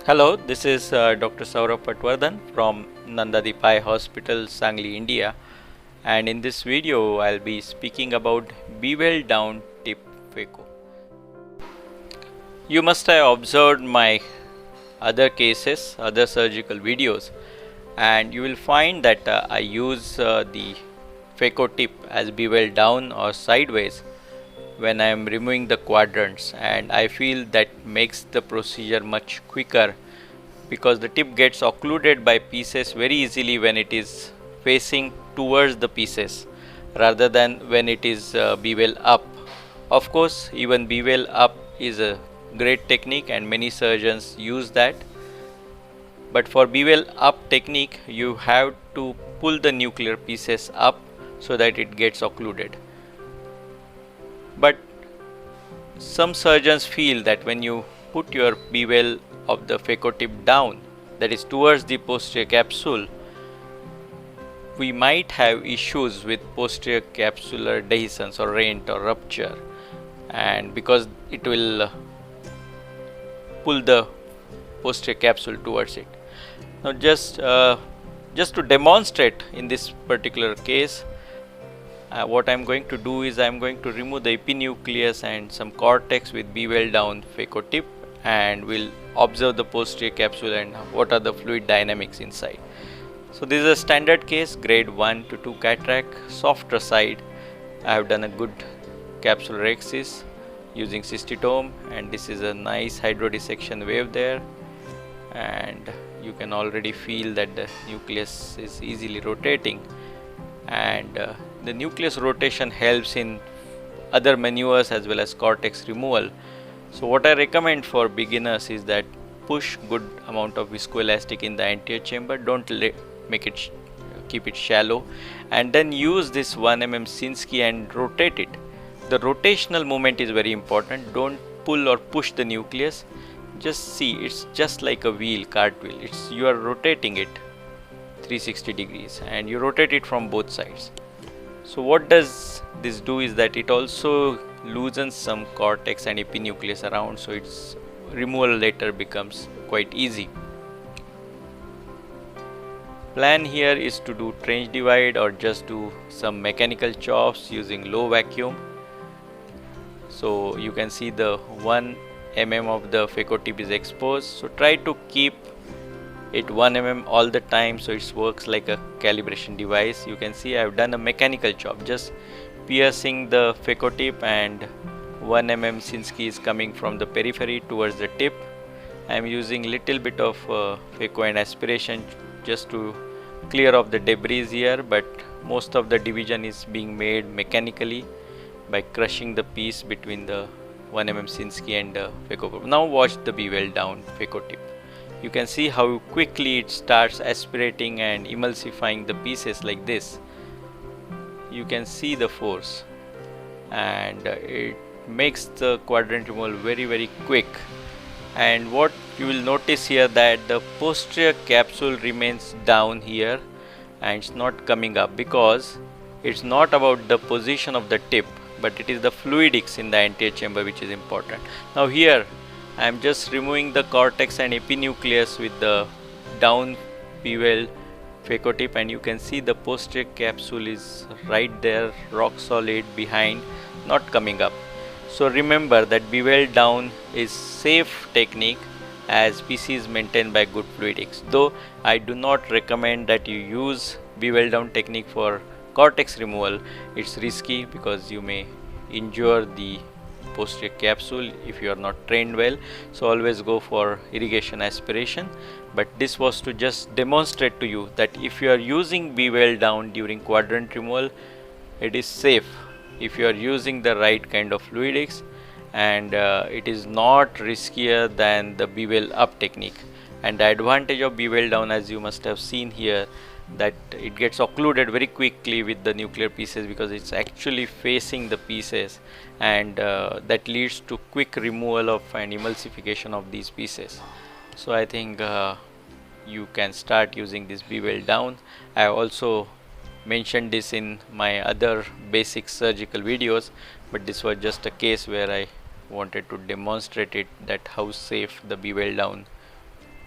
Hello, this is Dr. Saurabh Patwardhan from Nandadip Eye Hospital, Sangli, India. And in this video, I'll be speaking about bevel down tip phaco. You must have observed my other cases, other surgical videos, and you will find that I use the phaco tip as bevel down or sideways when I am removing the quadrants, and I feel that makes the procedure much quicker because the tip gets occluded by pieces very easily when it is facing towards the pieces rather than when it is bevel up. Of course, even bevel up is a great technique and many surgeons use that, but for bevel up technique you have to pull the nuclear pieces up so that it gets occluded. But some surgeons feel that when you put your bevel of the phaco tip down, that is towards the posterior capsule, we might have issues with posterior capsular dehiscence or rent or rupture, and because it will pull the posterior capsule towards it. Now just to demonstrate in this particular case, what I am going to do is I am going to remove the epinucleus and some cortex with bevel down phaco tip, and we'll observe the posterior capsule and what are the fluid dynamics inside. So this is a standard case, grade 1 to 2 cataract, softer side. I have done a good capsulorhexis using cystitome, and this is a nice hydrodissection wave there, and you can already feel that the nucleus is easily rotating, and the nucleus rotation helps in other maneuvers as well as cortex removal. So what I recommend for beginners is that push good amount of viscoelastic in the anterior chamber, don't make it keep it shallow, and then use this 1 mm Sinskey and rotate it. The rotational movement is very important. Don't pull or push the nucleus, just see, it's just like a wheel, cartwheel. It's you are rotating it 360 degrees and you rotate it from both sides. So what does this do is that it also loosens some cortex and epinucleus around, so its removal later becomes quite easy. Plan here is to do trench divide or just do some mechanical chops using low vacuum. So you can see the 1 mm of the phaco tip is exposed, so try to keep it 1 mm all the time so it works like a calibration device. You can see I have done a mechanical chop, just piercing the phaco tip, and 1 mm Sinskey is coming from the periphery towards the tip. I am using little bit of phaco and aspiration just to clear off the debris here, but most of the division is being made mechanically by crushing the piece between the 1 mm Sinskey and the phaco. Now watch the bevel down phaco tip. You can see how quickly it starts aspirating and emulsifying the pieces like this. You can see the force, and it makes the quadrant removal very quick. And what you will notice here, that the posterior capsule remains down here and it's not coming up, because it's not about the position of the tip, but it is the fluidics in the anterior chamber which is important. Now here I am just removing the cortex and epinucleus with the down bevel phaco tip, and you can see the posterior capsule is right there, rock solid behind, not coming up. So remember that bevel down is safe technique as PC is maintained by good fluidics, though I do not recommend that you use bevel down technique for cortex removal. It's risky because you may injure the posterior capsule if you are not trained well, so always go for irrigation aspiration. But this was to just demonstrate to you that if you are using bevel down during quadrant removal, it is safe if you are using the right kind of fluidics, and it is not riskier than the bevel up technique. And the advantage of bevel down, as you must have seen here, that it gets occluded very quickly with the nuclear pieces because it's actually facing the pieces, and that leads to quick removal of and emulsification of these pieces. So I think you can start using this bevel down. I also mentioned this in my other basic surgical videos, but this was just a case where I wanted to demonstrate it, that how safe the bevel down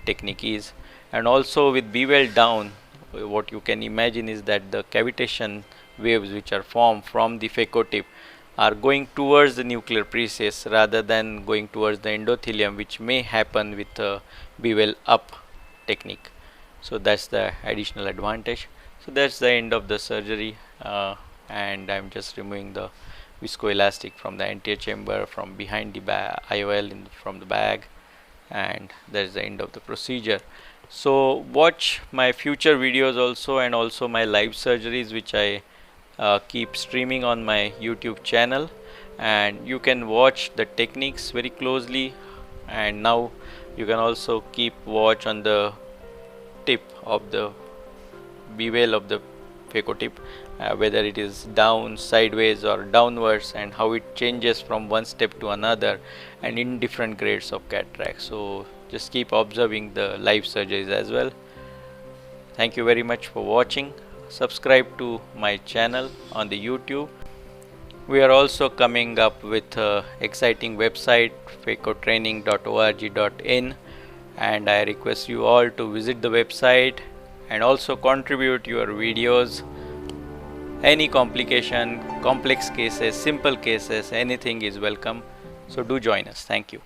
technique is. And also with bevel down, what you can imagine is that the cavitation waves which are formed from the phaco tip are going towards the nuclear process rather than going towards the endothelium, which may happen with a bevel up technique. So that's the additional advantage. So that's the end of the surgery, and I'm just removing the viscoelastic from the anterior chamber, from behind the IOL from the bag, and that's the end of the procedure. So watch my future videos also, and also my live surgeries which I keep streaming on my YouTube channel, and you can watch the techniques very closely. And now you can also keep watch on the tip of the bevel of the phaco tip, whether it is down, sideways or downwards, and how it changes from one step to another and in different grades of cataract. So just keep observing the live surgeries as well. Thank you very much for watching. Subscribe to my channel on the YouTube. We are also coming up with a exciting website, phacotraining.org.in, and I request you all to visit the website and also contribute your videos. Any complication, complex cases, simple cases, anything is welcome. So do join us. Thank you.